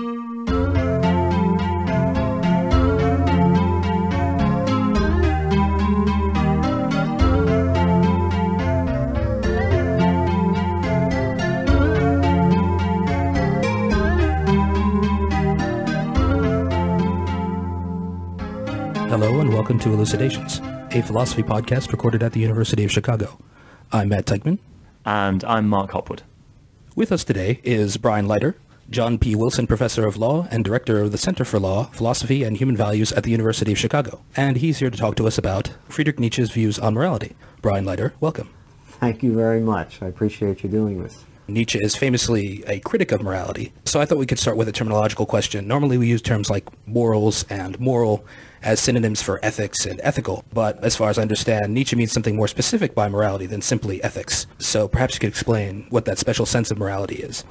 Hello and welcome to Elucidations, a philosophy podcast recorded at the University of Chicago. I'm Matt Teichman. And I'm Mark Hopwood. With us today is Brian Leiter, John P. Wilson Professor of Law and Director of the Center for Law, Philosophy, and Human Values at the University of Chicago. And he's here to talk to us about Friedrich Nietzsche's views on morality. Brian Leiter, welcome. Thank you very much. I appreciate you doing this. Nietzsche is famously a critic of morality, so I thought we could start with a terminological question. Normally we use terms like morals and moral as synonyms for ethics and ethical, but as far as I understand, Nietzsche means something more specific by morality than simply ethics. So perhaps you could explain what that special sense of morality is.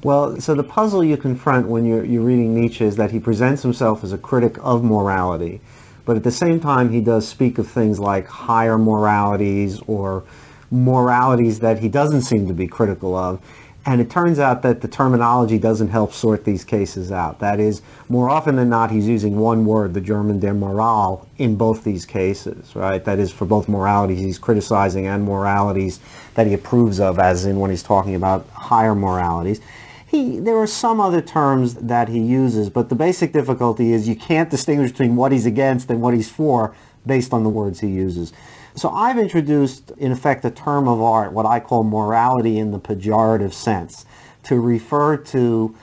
Well, so the puzzle you confront when you're reading Nietzsche is that he presents himself as a critic of morality, but at the same time he does speak of things like higher moralities or moralities that he doesn't seem to be critical of. And it turns out that the terminology doesn't help sort these cases out. That is, more often than not, he's using one word, the German der Moral, in both these cases, right? That is, for both moralities he's criticizing and moralities that he approves of, as in when he's talking about higher moralities. There are some other terms that he uses, but the basic difficulty is you can't distinguish between what he's against and what he's for based on the words he uses. So I've introduced, in effect, a term of art, what I call morality in the pejorative sense, to refer to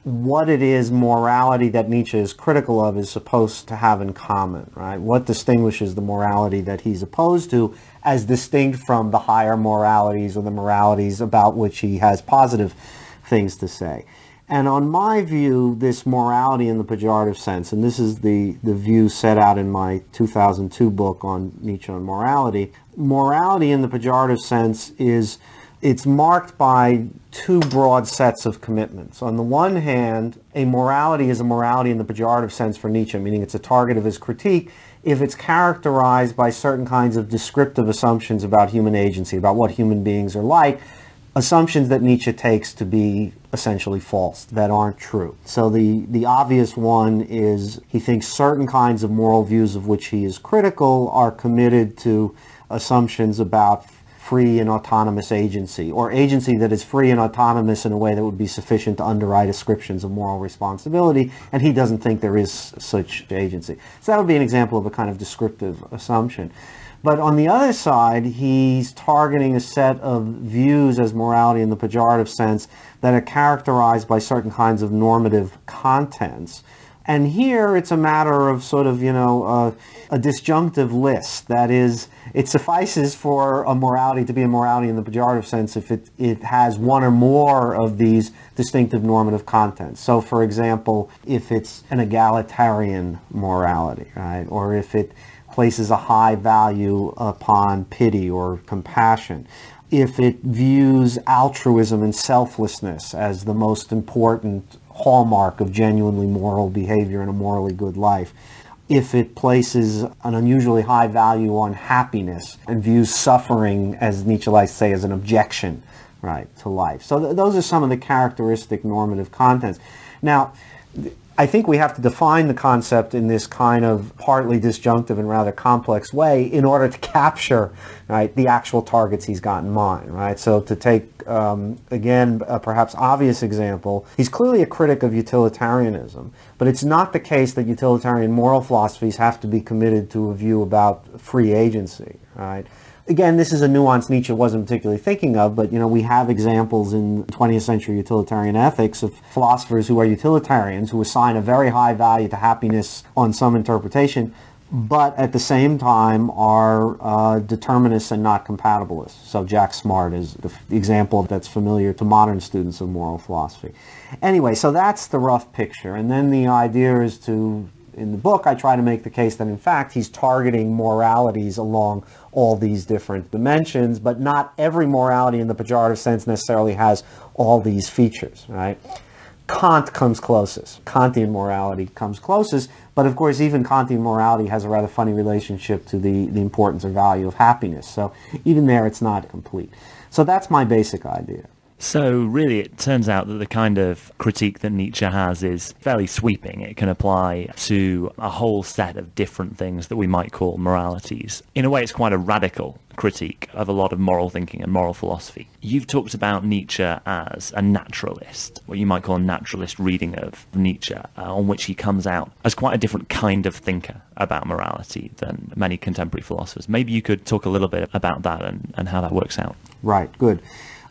what it is morality that Nietzsche is critical of is supposed to have in common, right? What distinguishes the morality that he's opposed to as distinct from the higher moralities or the moralities about which he has positive things to say. And on my view, this morality in the pejorative sense, and this is the view set out in my 2002 book on Nietzsche and morality, morality in the pejorative sense it's marked by two broad sets of commitments. On the one hand, a morality is a morality in the pejorative sense for Nietzsche, meaning it's a target of his critique if it's characterized by certain kinds of descriptive assumptions about human agency, about what human beings are like, assumptions that Nietzsche takes to be essentially false, that aren't true. So the obvious one is he thinks certain kinds of moral views of which he is critical are committed to assumptions about free and autonomous agency, or agency that is free and autonomous in a way that would be sufficient to underwrite ascriptions of moral responsibility, and he doesn't think there is such agency. So that would be an example of a kind of descriptive assumption. But on the other side, he's targeting a set of views as morality in the pejorative sense that are characterized by certain kinds of normative contents. And here it's a matter of sort of, a disjunctive list. That is, it suffices for a morality to be a morality in the pejorative sense if it has one or more of these distinctive normative contents. So, for example, if it's an egalitarian morality, right, or if it places a high value upon pity or compassion, if it views altruism and selflessness as the most important hallmark of genuinely moral behavior and a morally good life, if it places an unusually high value on happiness and views suffering, as Nietzsche likes to say, as an objection, right, to life. So those are some of the characteristic normative contents. Now, I think we have to define the concept in this kind of partly disjunctive and rather complex way in order to capture, right, the actual targets he's got in mind, right? So to take, again, a perhaps obvious example, he's clearly a critic of utilitarianism, but it's not the case that utilitarian moral philosophies have to be committed to a view about free agency, right? Again, this is a nuance Nietzsche wasn't particularly thinking of, but we have examples in 20th century utilitarian ethics of philosophers who are utilitarians who assign a very high value to happiness on some interpretation, but at the same time are determinists and not compatibilists. So Jack Smart is the example that's familiar to modern students of moral philosophy. Anyway, so that's the rough picture, and then the idea is to, in the book, I try to make the case that, in fact, he's targeting moralities along all these different dimensions, but not every morality in the pejorative sense necessarily has all these features, right? Kant comes closest. Kantian morality comes closest, but of course even Kantian morality has a rather funny relationship to the importance or value of happiness. So even there it's not complete. So that's my basic idea. So really, it turns out that the kind of critique that Nietzsche has is fairly sweeping. It can apply to a whole set of different things that we might call moralities. In a way, it's quite a radical critique of a lot of moral thinking and moral philosophy. You've talked about Nietzsche as a naturalist, what you might call a naturalist reading of Nietzsche, on which he comes out as quite a different kind of thinker about morality than many contemporary philosophers. Maybe you could talk a little bit about that and how that works out. Right, good.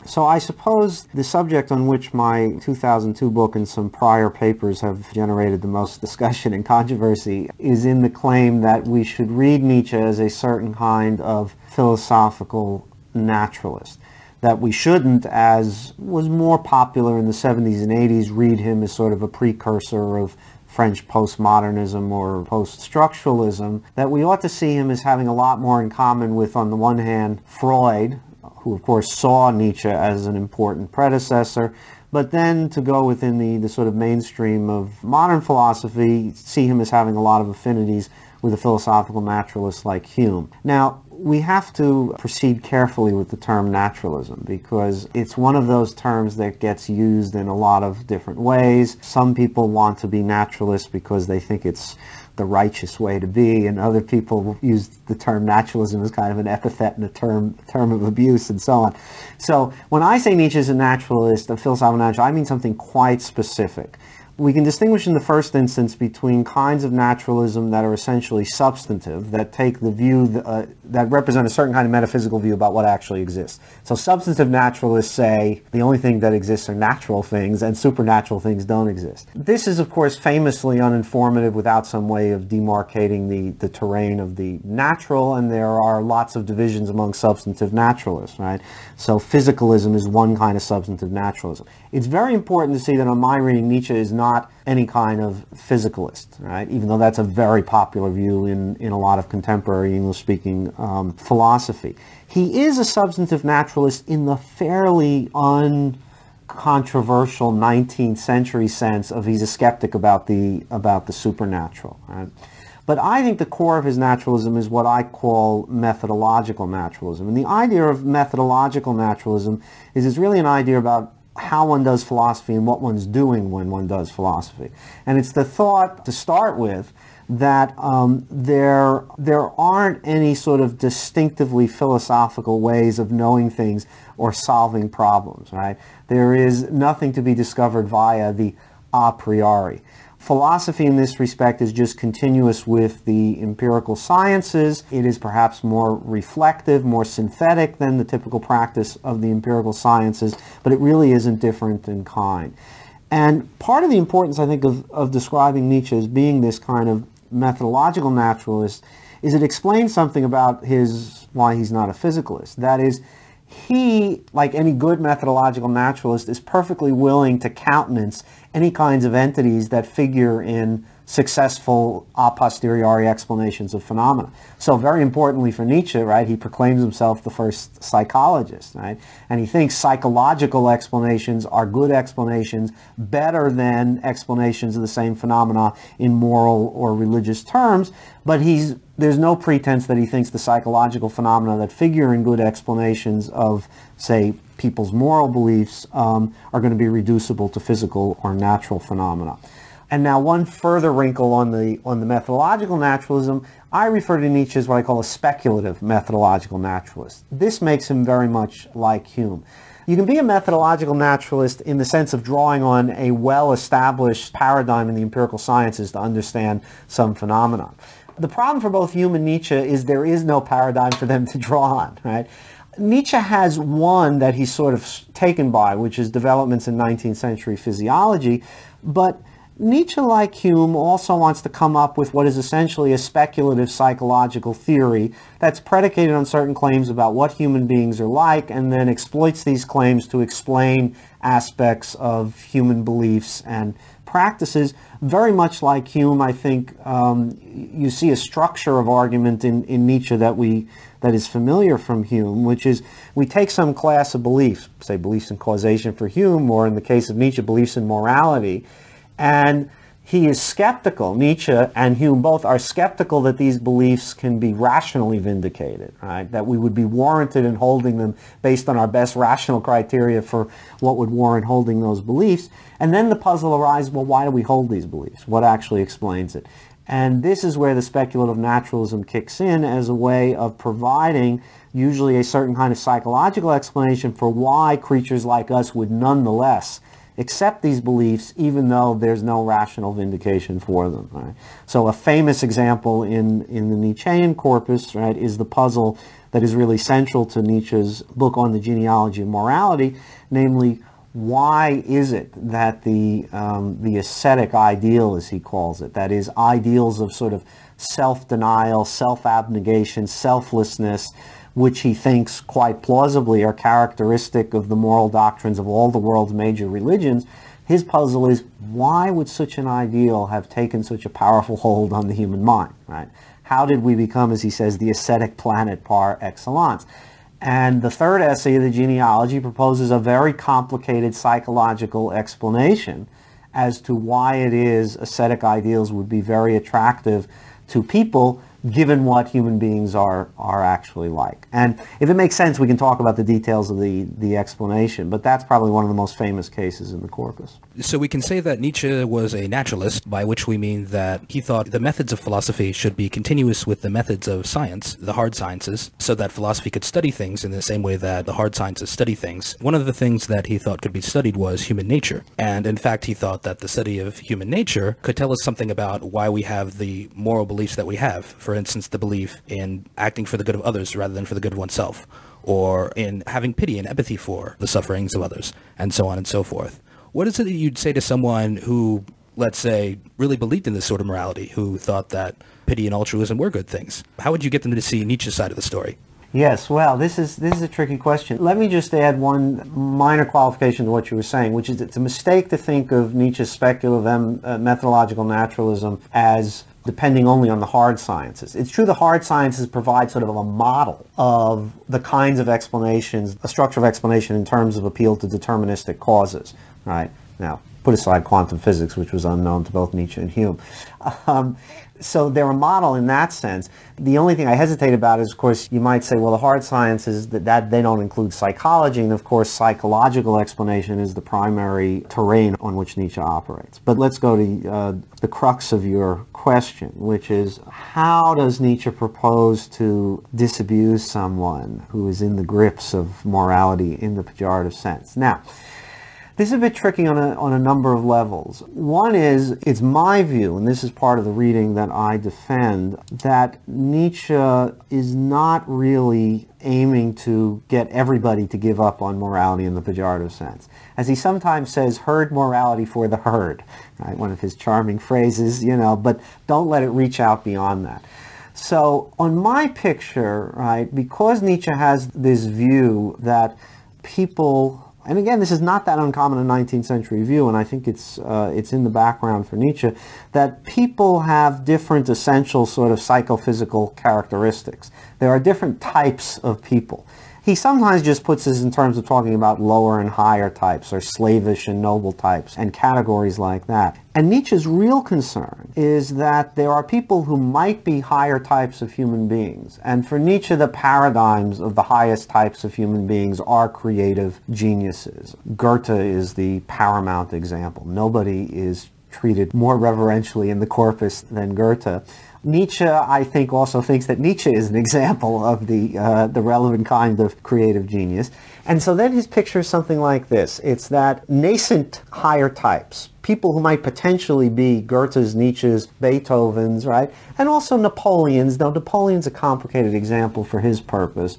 So I suppose the subject on which my 2002 book and some prior papers have generated the most discussion and controversy is in the claim that we should read Nietzsche as a certain kind of philosophical naturalist. That we shouldn't, as was more popular in the 70s and 80s, read him as sort of a precursor of French postmodernism or post-structuralism, that we ought to see him as having a lot more in common with, on the one hand, Freud, who of course saw Nietzsche as an important predecessor, but then to go within the sort of mainstream of modern philosophy, see him as having a lot of affinities with a philosophical naturalist like Hume. Now, we have to proceed carefully with the term naturalism because it's one of those terms that gets used in a lot of different ways. Some people want to be naturalists because they think it's the righteous way to be, and other people use the term naturalism as kind of an epithet and a term of abuse and so on. So when I say Nietzsche is a naturalist, a philosophical naturalist, I mean something quite specific. We can distinguish in the first instance between kinds of naturalism that are essentially substantive, that take the view, that represent a certain kind of metaphysical view about what actually exists. So substantive naturalists say the only thing that exists are natural things and supernatural things don't exist. This is, of course, famously uninformative without some way of demarcating the terrain of the natural, and there are lots of divisions among substantive naturalists, right? So physicalism is one kind of substantive naturalism. It's very important to see that on my reading, Nietzsche is not any kind of physicalist, right? Even though that's a very popular view in a lot of contemporary English-speaking philosophy. He is a substantive naturalist in the fairly uncontroversial 19th century sense of he's a skeptic about the supernatural, right? But I think the core of his naturalism is what I call methodological naturalism. And the idea of methodological naturalism is it's really an idea about how one does philosophy and what one's doing when one does philosophy. And it's the thought, to start with, that there aren't any sort of distinctively philosophical ways of knowing things or solving problems, right? There is nothing to be discovered via the a priori. Philosophy in this respect is just continuous with the empirical sciences. It is perhaps more reflective, more synthetic than the typical practice of the empirical sciences, but it really isn't different in kind. And part of the importance, I think, of describing Nietzsche as being this kind of methodological naturalist is it explains something about why he's not a physicalist. That is, he, like any good methodological naturalist, is perfectly willing to countenance any kinds of entities that figure in successful a posteriori explanations of phenomena. So very importantly for Nietzsche, right, he proclaims himself the first psychologist, right? And he thinks psychological explanations are good explanations, better than explanations of the same phenomena in moral or religious terms, but there's no pretense that he thinks the psychological phenomena that figure in good explanations of, say, people's moral beliefs are going to be reducible to physical or natural phenomena. And now one further wrinkle on the methodological naturalism, I refer to Nietzsche as what I call a speculative methodological naturalist. This makes him very much like Hume. You can be a methodological naturalist in the sense of drawing on a well-established paradigm in the empirical sciences to understand some phenomenon. The problem for both Hume and Nietzsche is there is no paradigm for them to draw on, right? Nietzsche has one that he's sort of taken by, which is developments in 19th century physiology, but Nietzsche, like Hume, also wants to come up with what is essentially a speculative psychological theory that's predicated on certain claims about what human beings are like, and then exploits these claims to explain aspects of human beliefs and practices. Very much like Hume, I think you see a structure of argument in Nietzsche that is familiar from Hume, which is we take some class of beliefs, say beliefs in causation for Hume, or in the case of Nietzsche, beliefs in morality, and he is skeptical. Nietzsche and Hume both are skeptical that these beliefs can be rationally vindicated, right? That we would be warranted in holding them based on our best rational criteria for what would warrant holding those beliefs. And then the puzzle arises, well, why do we hold these beliefs? What actually explains it? And this is where the speculative naturalism kicks in as a way of providing usually a certain kind of psychological explanation for why creatures like us would nonetheless accept these beliefs even though there's no rational vindication for them. Right? So a famous example in the Nietzschean corpus, right, is the puzzle that is really central to Nietzsche's book on the genealogy of morality, namely, why is it that the ascetic ideal, as he calls it, that is, ideals of sort of self-denial, self-abnegation, selflessness, which he thinks quite plausibly are characteristic of the moral doctrines of all the world's major religions, his puzzle is, why would such an ideal have taken such a powerful hold on the human mind, right? How did we become, as he says, the ascetic planet par excellence? And the third essay of the genealogy proposes a very complicated psychological explanation as to why it is ascetic ideals would be very attractive to people given what human beings are actually like. And if it makes sense, we can talk about the details of the explanation, but that's probably one of the most famous cases in the corpus. So we can say that Nietzsche was a naturalist, by which we mean that he thought the methods of philosophy should be continuous with the methods of science, the hard sciences, so that philosophy could study things in the same way that the hard sciences study things. One of the things that he thought could be studied was human nature. And in fact, he thought that the study of human nature could tell us something about why we have the moral beliefs that we have. For instance, the belief in acting for the good of others rather than for the good of oneself, or in having pity and empathy for the sufferings of others, and so on and so forth. What is it that you'd say to someone who, let's say, really believed in this sort of morality, who thought that pity and altruism were good things? How would you get them to see Nietzsche's side of the story? Yes, well, this is a tricky question. Let me just add one minor qualification to what you were saying, which is it's a mistake to think of Nietzsche's speculative methodological naturalism as depending only on the hard sciences. It's true the hard sciences provide sort of a model of the kinds of explanations, a structure of explanation in terms of appeal to deterministic causes, right? Now, put aside quantum physics, which was unknown to both Nietzsche and Hume. So they're a model in that sense. The only thing I hesitate about is, of course, you might say, well, the hard sciences, that they don't include psychology, and of course, psychological explanation is the primary terrain on which Nietzsche operates. But let's go to the crux of your question, which is, how does Nietzsche propose to disabuse someone who is in the grips of morality in the pejorative sense? Now, this is a bit tricky on a number of levels. One is, it's my view, and this is part of the reading that I defend, that Nietzsche is not really aiming to get everybody to give up on morality in the pejorative sense. As he sometimes says, herd morality for the herd, right? One of his charming phrases, but don't let it reach out beyond that. So on my picture, right, because Nietzsche has this view that people, and again, this is not that uncommon a 19th century view, and I think it's in the background for Nietzsche, that people have different essential sort of psychophysical characteristics. There are different types of people. He sometimes just puts this in terms of talking about lower and higher types, or slavish and noble types, and categories like that. And Nietzsche's real concern is that there are people who might be higher types of human beings. And for Nietzsche, the paradigms of the highest types of human beings are creative geniuses. Goethe is the paramount example. Nobody is treated more reverentially in the corpus than Goethe. Nietzsche, I think, also thinks that Nietzsche is an example of the relevant kind of creative genius. And so then his picture is something like this. It's that nascent higher types, people who might potentially be Goethe's, Nietzsche's, Beethoven's, right? And also Napoleon's, though Napoleon's a complicated example for his purpose,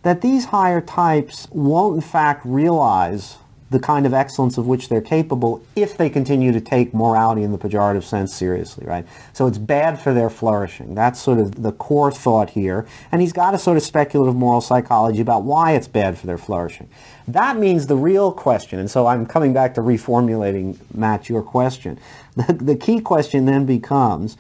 that these higher types won't in fact realize the kind of excellence of which they're capable if they continue to take morality in the pejorative sense seriously, right? So it's bad for their flourishing. That's sort of the core thought here. And he's got a sort of speculative moral psychology about why it's bad for their flourishing. That means the real question, and so I'm coming back to reformulating, Matt, your question. The key question then becomes,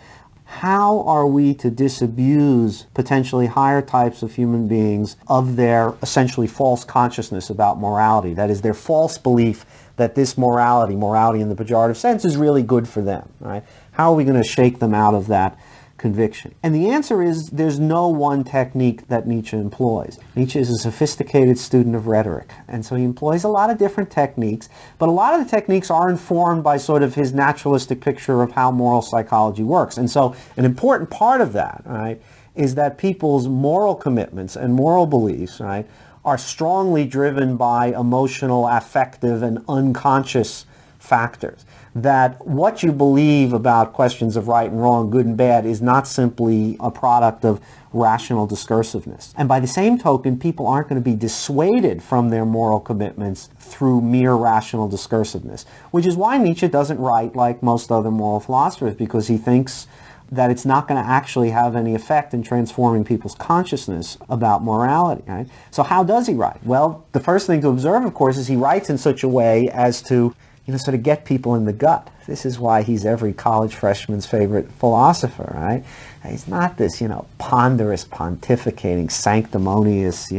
how are we to disabuse potentially higher types of human beings of their essentially false consciousness about morality? That is, their false belief that this morality in the pejorative sense, is really good for them, right? How are we going to shake them out of that conviction? And the answer is there's no one technique that Nietzsche employs. Nietzsche is a sophisticated student of rhetoric, and so he employs a lot of different techniques, but a lot of the techniques are informed by sort of his naturalistic picture of how moral psychology works. And so an important part of that, right, is that people's moral commitments and moral beliefs, right, are strongly driven by emotional, affective, and unconscious factors. That what you believe about questions of right and wrong, good and bad, is not simply a product of rational discursiveness. And by the same token, people aren't going to be dissuaded from their moral commitments through mere rational discursiveness, which is why Nietzsche doesn't write like most other moral philosophers, because he thinks that it's not going to actually have any effect in transforming people's consciousness about morality, right? So how does he write? Well, the first thing to observe, of course, is he writes in such a way as to, sort of get people in the gut. This is why he's every college freshman's favorite philosopher, right? He's not this, ponderous, pontificating, sanctimonious,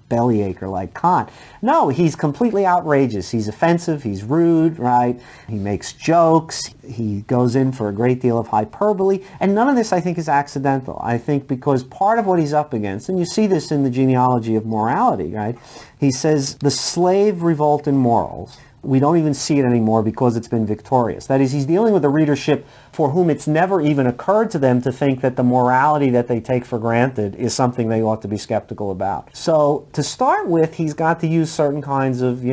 bellyacher like Kant. No, he's completely outrageous. He's offensive. He's rude, right? He makes jokes. He goes in for a great deal of hyperbole. And none of this, I think, is accidental. I think because part of what he's up against, and you see this in the genealogy of morality, right? He says the slave revolt in morals, we don't even see it anymore because it's been victorious. That is, he's dealing with a readership for whom it's never even occurred to them to think that the morality that they take for granted is something they ought to be skeptical about. So to start with, he's got to use certain kinds of,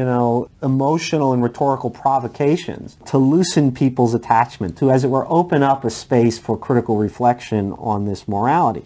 emotional and rhetorical provocations to loosen people's attachment, to, as it were, open up a space for critical reflection on this morality.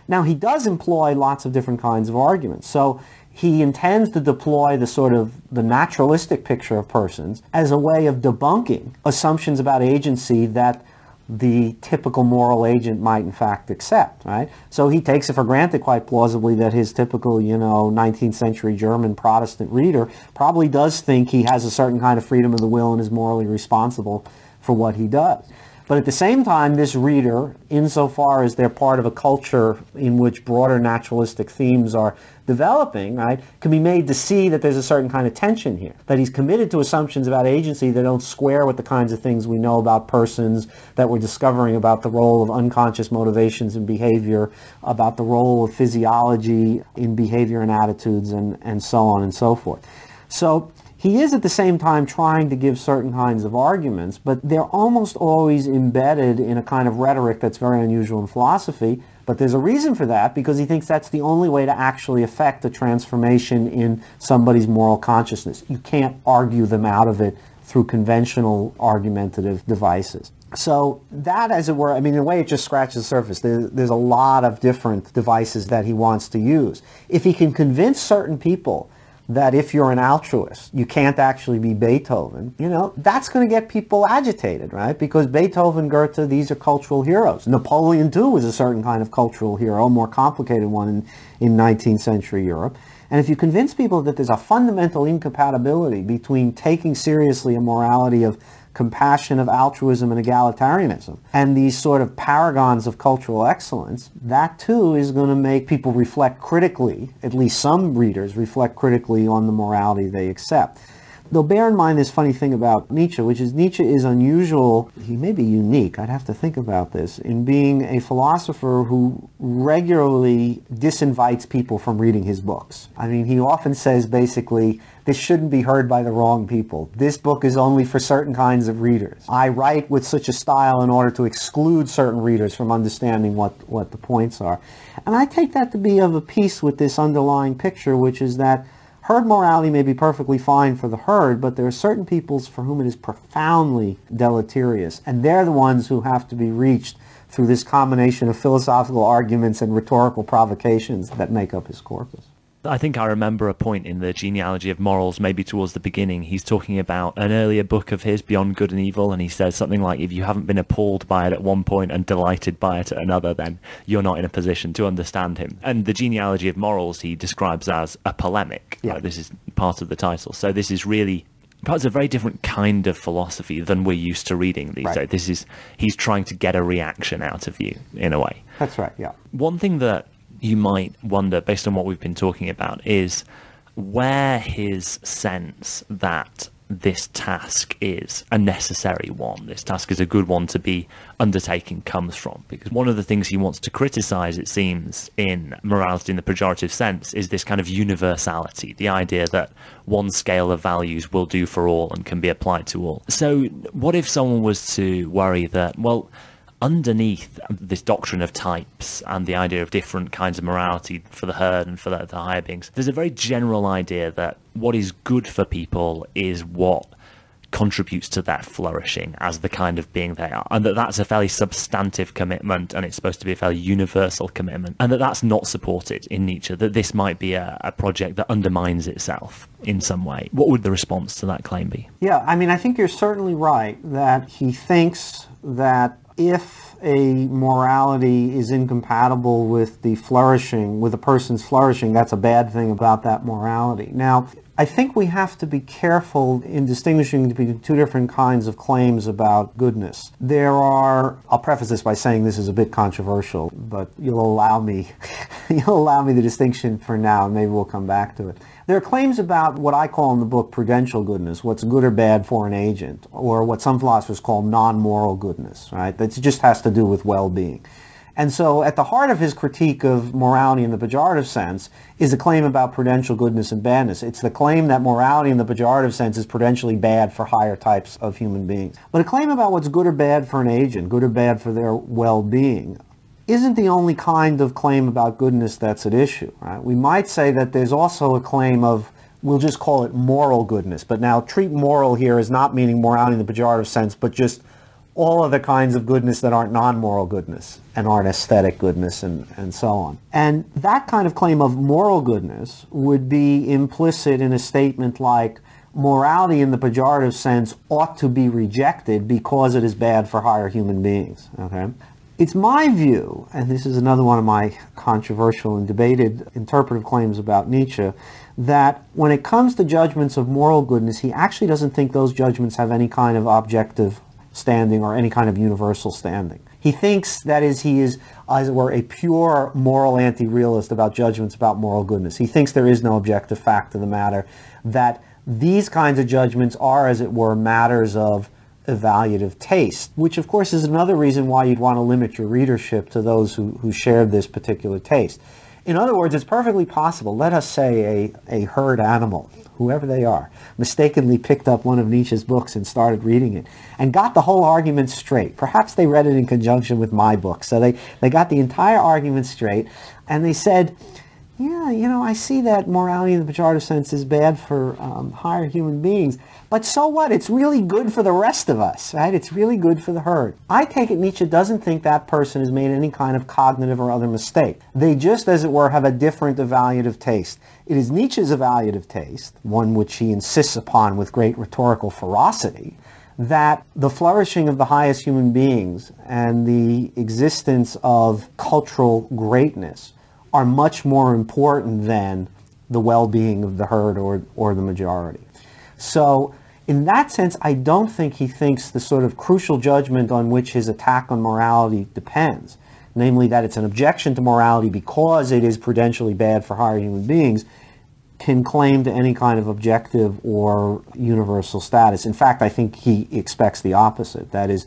Now, he does employ lots of different kinds of arguments. So he intends to deploy the naturalistic picture of persons as a way of debunking assumptions about agency that the typical moral agent might in fact accept, right? So he takes it for granted quite plausibly that his typical, 19th century German Protestant reader probably does think he has a certain kind of freedom of the will and is morally responsible for what he does. But at the same time, this reader, insofar as they're part of a culture in which broader naturalistic themes are developing, right, can be made to see that there's a certain kind of tension here, that he's committed to assumptions about agency that don't square with the kinds of things we know about persons, that we're discovering about the role of unconscious motivations in behavior, about the role of physiology in behavior and attitudes, and so on and so forth. So he is at the same time trying to give certain kinds of arguments, but they're almost always embedded in a kind of rhetoric that's very unusual in philosophy. But there's a reason for that, because he thinks that's the only way to actually affect a transformation in somebody's moral consciousness. You can't argue them out of it through conventional argumentative devices. So that, as it were, in a way it just scratches the surface. There's a lot of different devices that he wants to use. If he can convince certain people that if you're an altruist, you can't actually be Beethoven, that's going to get people agitated, right? Because Beethoven, Goethe, these are cultural heroes. Napoleon, too, was a certain kind of cultural hero, a more complicated one in 19th century Europe. And if you convince people that there's a fundamental incompatibility between taking seriously a morality of compassion, of altruism, and egalitarianism, and these sort of paragons of cultural excellence, that too is going to make people reflect critically, at least some readers reflect critically on the morality they accept. Though bear in mind this funny thing about Nietzsche, which is Nietzsche is unusual, he may be unique, I'd have to think about this, in being a philosopher who regularly disinvites people from reading his books. He often says basically, this shouldn't be heard by the wrong people. This book is only for certain kinds of readers. I write with such a style in order to exclude certain readers from understanding what the points are. And I take that to be of a piece with this underlying picture, which is that herd morality may be perfectly fine for the herd, but there are certain peoples for whom it is profoundly deleterious, and they're the ones who have to be reached through this combination of philosophical arguments and rhetorical provocations that make up his corpus. I think I remember a point in the genealogy of morals, maybe towards the beginning, he's talking about an earlier book of his, Beyond Good and Evil, and he says something like, if you haven't been appalled by it at one point and delighted by it at another, then you're not in a position to understand him. And the genealogy of morals he describes as a polemic. Yeah. This is part of the title. So this is really perhaps a very different kind of philosophy than we're used to reading these days. He's trying to get a reaction out of you, in a way. That's right, yeah. One thing that you might wonder, based on what we've been talking about, is where his sense that this task is a necessary one, this task is a good one to be undertaking, comes from. Because one of the things he wants to criticize, it seems, in morality in the pejorative sense is this kind of universality, the idea that one scale of values will do for all and can be applied to all. So what if someone was to worry that, well, underneath this doctrine of types and the idea of different kinds of morality for the herd and for the higher beings, there's a very general idea that what is good for people is what contributes to their flourishing as the kind of being they are, and that's a fairly substantive commitment, and it's supposed to be a fairly universal commitment, and that's not supported in Nietzsche, that this might be a project that undermines itself in some way. What would the response to that claim be? Yeah, I mean, I think you're certainly right that he thinks that if a morality is incompatible with the flourishing, with a person's flourishing, that's a bad thing about that morality. Now, I think we have to be careful in distinguishing between two different kinds of claims about goodness. There are, I'll preface this by saying this is a bit controversial, but you'll allow me the distinction for now, and maybe we'll come back to it. There are claims about what I call in the book prudential goodness, what's good or bad for an agent, or what some philosophers call non-moral goodness, right? That just has to do with well-being. And so at the heart of his critique of morality in the pejorative sense is a claim about prudential goodness and badness. It's the claim that morality in the pejorative sense is prudentially bad for higher types of human beings. But a claim about what's good or bad for an agent, good or bad for their well-being, isn't the only kind of claim about goodness that's at issue, right? We might say that there's also a claim of, we'll just call it moral goodness, but now treat moral here as not meaning morality in the pejorative sense, but just all other kinds of goodness that aren't non-moral goodness and aren't aesthetic goodness and so on. And that kind of claim of moral goodness would be implicit in a statement like, morality in the pejorative sense ought to be rejected because it is bad for higher human beings, okay? It's my view, and this is another one of my controversial and debated interpretive claims about Nietzsche, that when it comes to judgments of moral goodness, he actually doesn't think those judgments have any kind of objective standing or any kind of universal standing. He thinks, that is, he is, as it were, a pure moral anti-realist about judgments about moral goodness. He thinks there is no objective fact of the matter, that these kinds of judgments are, as it were, matters of evaluative taste, which of course is another reason why you'd want to limit your readership to those who shared this particular taste. In other words, it's perfectly possible, let us say a herd animal, whoever they are, mistakenly picked up one of Nietzsche's books and started reading it and got the whole argument straight. Perhaps they read it in conjunction with my book, so they got the entire argument straight, and they said, yeah, you know, I see that morality in the pejorative sense is bad for higher human beings, but so what? It's really good for the rest of us, right? It's really good for the herd. I take it Nietzsche doesn't think that person has made any kind of cognitive or other mistake. They just, as it were, have a different evaluative taste. It is Nietzsche's evaluative taste, one which he insists upon with great rhetorical ferocity, that the flourishing of the highest human beings and the existence of cultural greatness are much more important than the well-being of the herd or the majority. So in that sense, I don't think he thinks the sort of crucial judgment on which his attack on morality depends, namely that it's an objection to morality because it is prudentially bad for higher human beings, can claim to any kind of objective or universal status. In fact, I think he expects the opposite. That is,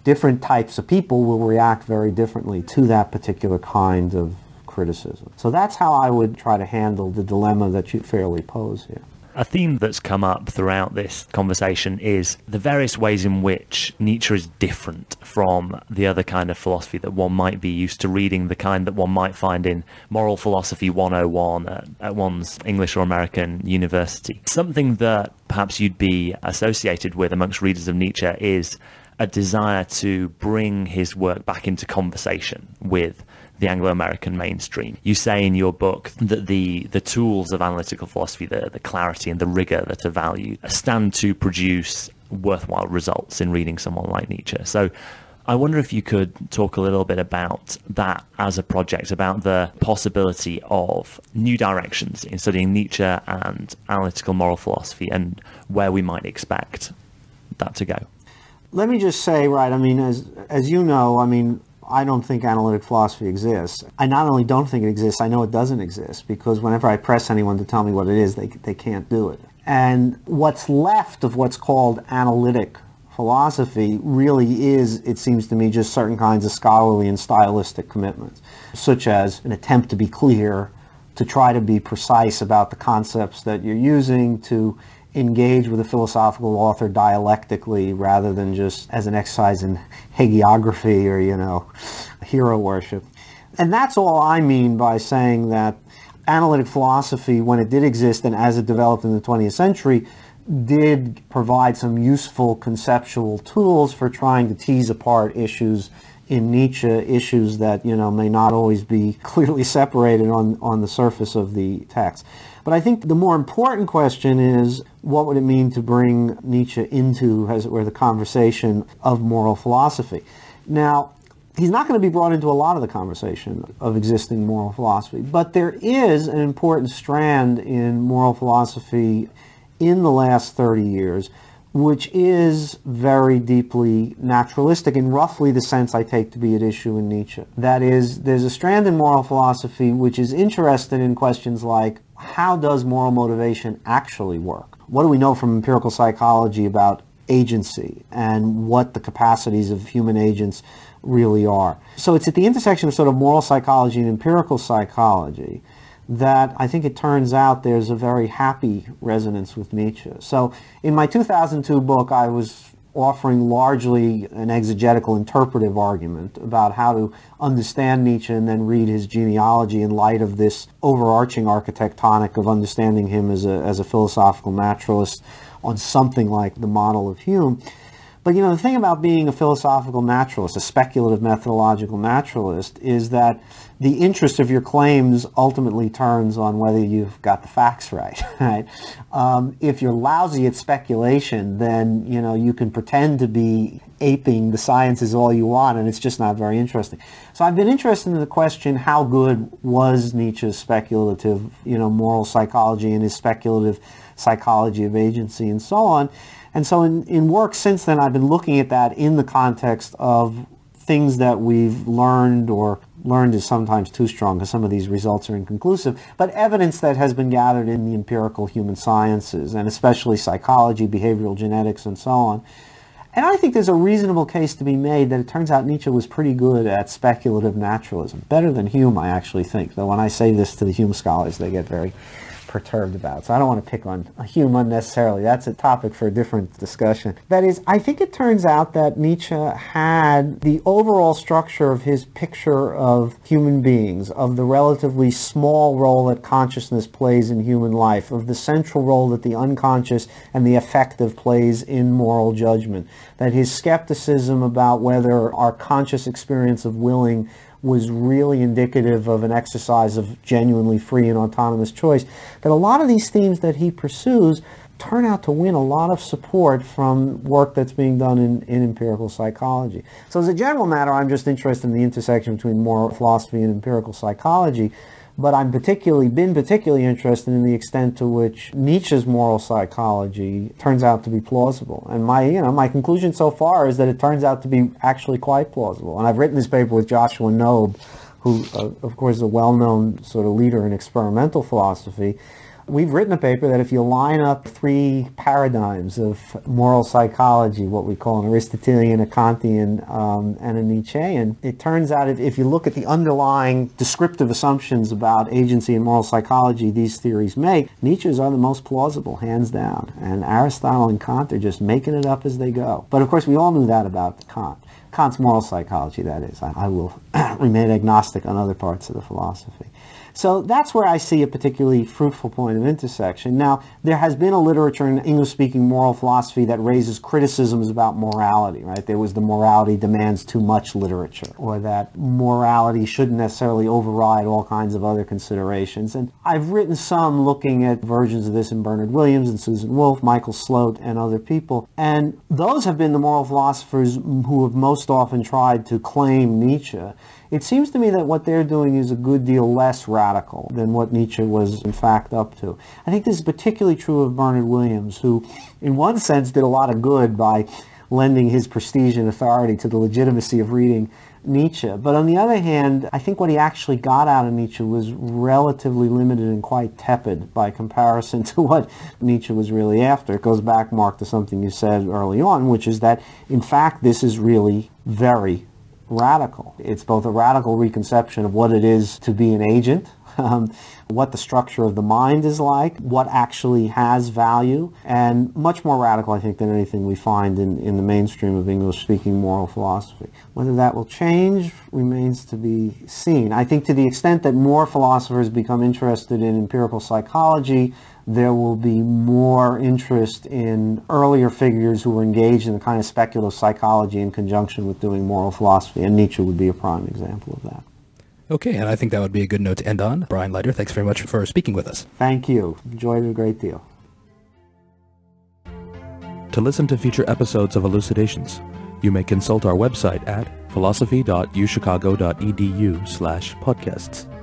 different types of people will react very differently to that particular kind of criticism. So that's how I would try to handle the dilemma that you fairly pose here. A theme that's come up throughout this conversation is the various ways in which Nietzsche is different from the other kind of philosophy that one might be used to reading, the kind that one might find in Moral Philosophy 101 at one's English or American university. Something that perhaps you'd be associated with amongst readers of Nietzsche is a desire to bring his work back into conversation with the Anglo-American mainstream. You say in your book that the tools of analytical philosophy, the clarity and the rigor that are valued, stand to produce worthwhile results in reading someone like Nietzsche. So I wonder if you could talk a little bit about that as a project, about the possibility of new directions in studying Nietzsche and analytical moral philosophy and where we might expect that to go. Let me just say, right, I mean, as you know, I mean, I don't think analytic philosophy exists. I not only don't think it exists, I know it doesn't exist, because whenever I press anyone to tell me what it is, they can't do it. And what's left of what's called analytic philosophy really is, it seems to me, just certain kinds of scholarly and stylistic commitments, such as an attempt to be clear, to try to be precise about the concepts that you're using, to engage with a philosophical author dialectically rather than just as an exercise in hagiography or, hero worship. And that's all I mean by saying that analytic philosophy, when it did exist and as it developed in the 20th century, did provide some useful conceptual tools for trying to tease apart issues in Nietzsche, issues that, may not always be clearly separated on the surface of the text. But I think the more important question is, what would it mean to bring Nietzsche into, as it were, the conversation of moral philosophy? Now, he's not going to be brought into a lot of the conversation of existing moral philosophy, but there is an important strand in moral philosophy in the last 30 years, which is very deeply naturalistic in roughly the sense I take to be at issue in Nietzsche. That is, there's a strand in moral philosophy which is interested in questions like, how does moral motivation actually work? What do we know from empirical psychology about agency and what the capacities of human agents really are? So it's at the intersection of sort of moral psychology and empirical psychology that I think it turns out there's a very happy resonance with Nietzsche. So in my 2002 book, I was offering largely an exegetical interpretive argument about how to understand Nietzsche and then read his genealogy in light of this overarching architectonic of understanding him as a philosophical naturalist on something like the model of Hume. But the thing about being a philosophical naturalist, a speculative methodological naturalist, is that the interest of your claims ultimately turns on whether you've got the facts right. Right? If you're lousy at speculation, then you can pretend to be aping the sciences all you want, and it's just not very interesting. So I've been interested in the question: how good was Nietzsche's speculative, moral psychology and his speculative psychology of agency and so on? And so in work since then, I've been looking at that in the context of things that we've learned, or learned is sometimes too strong because some of these results are inconclusive, but evidence that has been gathered in the empirical human sciences, and especially psychology, behavioral genetics, and so on. And I think there's a reasonable case to be made that it turns out Nietzsche was pretty good at speculative naturalism. Better than Hume, I actually think. Though when I say this to the Hume scholars, they get very perturbed about. So I don't want to pick on Hume unnecessarily. That's a topic for a different discussion. That is, I think it turns out that Nietzsche had the overall structure of his picture of human beings, of the relatively small role that consciousness plays in human life, of the central role that the unconscious and the affective plays in moral judgment. That his skepticism about whether our conscious experience of willing was really indicative of an exercise of genuinely free and autonomous choice, that a lot of these themes that he pursues turn out to win a lot of support from work that's being done in empirical psychology. So as a general matter, I'm just interested in the intersection between moral philosophy and empirical psychology, but I'm been particularly interested in the extent to which Nietzsche's moral psychology turns out to be plausible. And my conclusion so far is that it turns out to be actually quite plausible. And I've written this paper with Joshua Knobe, who, of course, is a well-known sort of leader in experimental philosophy. We've written a paper that if you line up three paradigms of moral psychology, what we call an Aristotelian, a Kantian, and a Nietzschean, it turns out if you look at the underlying descriptive assumptions about agency and moral psychology these theories make, Nietzsche's are the most plausible, hands down. And Aristotle and Kant are just making it up as they go. But of course, we all knew that about Kant. Kant's moral psychology, that is. I will remain agnostic on other parts of the philosophy. So that's where I see a particularly fruitful point of intersection. Now, there has been a literature in English-speaking moral philosophy that raises criticisms about morality, right? There was the morality demands too much literature, or that morality shouldn't necessarily override all kinds of other considerations. And I've written some looking at versions of this in Bernard Williams and Susan Wolf, Michael Sloat, and other people. And those have been the moral philosophers who have most often tried to claim Nietzsche. It seems to me that what they're doing is a good deal less radical than what Nietzsche was in fact up to. I think this is particularly true of Bernard Williams, who in one sense did a lot of good by lending his prestige and authority to the legitimacy of reading Nietzsche. But on the other hand, I think what he actually got out of Nietzsche was relatively limited and quite tepid by comparison to what Nietzsche was really after. It goes back, Mark, to something you said early on, which is that, in fact, this is really very radical. It's both a radical reconception of what it is to be an agent, what the structure of the mind is like, what actually has value, and much more radical, I think, than anything we find in the mainstream of English-speaking moral philosophy. Whether that will change remains to be seen. I think to the extent that more philosophers become interested in empirical psychology, there will be more interest in earlier figures who were engaged in the kind of speculative psychology in conjunction with doing moral philosophy, and Nietzsche would be a prime example of that. Okay, and I think that would be a good note to end on. Brian Leiter, thanks very much for speaking with us. Thank you. Enjoyed it a great deal. To listen to future episodes of Elucidations, you may consult our website at philosophy.uchicago.edu/podcasts.